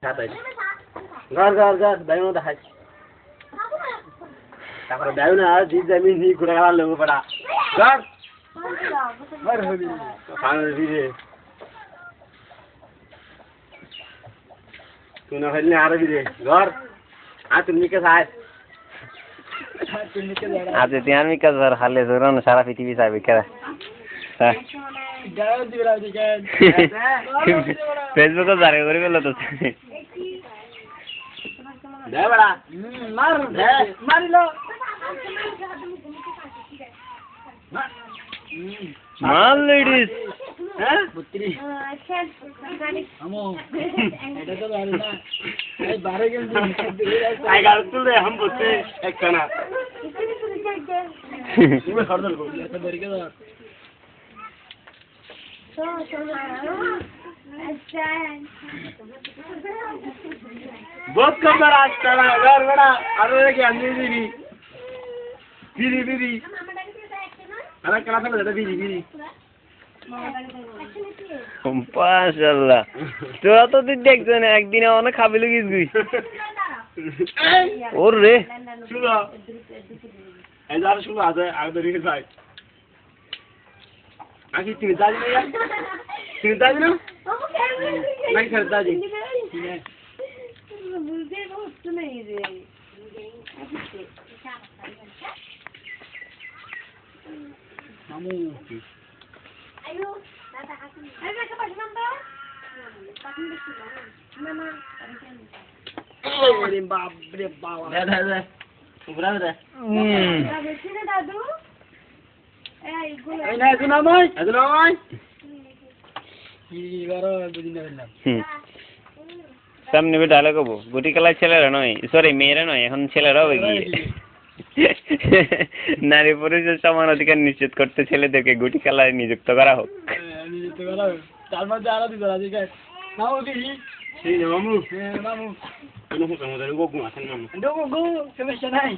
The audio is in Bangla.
घर घर घर दाइमा देखाइ तापर दाइउ न जित जमिन नि कुरा गरा लेबो पडा घर मर होली खाना दिए तू न खेल्ने आरे दिए घर आ तुम निके साथ आज त्यहाँ निके सर खाले जोर न सारा पृथ्वी साबे के गायो दिरा दिके फेसबुक को जारे गरि बेला त दे बड़ा मार दे मारी लो मार लेडीज हैं पुत्री हमो एटा तो बारे ना ए बारे के आई गाल तू ले हम पुत्री एक जना तुम्हें खरदल को तो बरी के तो बहुत कम बार आज चला यार बड़ा अरे क्या अंधेरी बीरी बीरी अरे कला से बता बीरी बीरी माशाल्लाह তোরা তো তুই দেখছ না একদিনে অনেক খাবি লগিস গুই ওর রে শুনো এই যারা শুনো আছে আগে রেখে যাই আগে তুমি দাদি না তুমি দাদি না নাই স্যার দাদি বুঝতে হচ্ছে না এই রে মামু আয়ো দাদা হাসুন আরে দেখা পাস নাম্বার তখন দেখি মামা আরে বাপ রে বাবা দাদা দাদা উপরা দাদা দেখি না দাদু এই গুলো এই না শুনা মই শুনা মই কি বারো দুদিন হলো সামনে ডালে কব গুটি খেলা ছেলেরা নয় সরি মেয়েরা নয় এখন ছেলেরাও এগিয়ে নারী পুরুষের সমান অধিকার নিশ্চিত করতে ছেলেদেরকে গুটি খেলায় নিযুক্ত করা হোক তার মধ্যে আরো দিতে রাজি মামু দিই সেই মামু মামু কোনো কোনো গগু আছেন মামু গগু সমস্যা নাই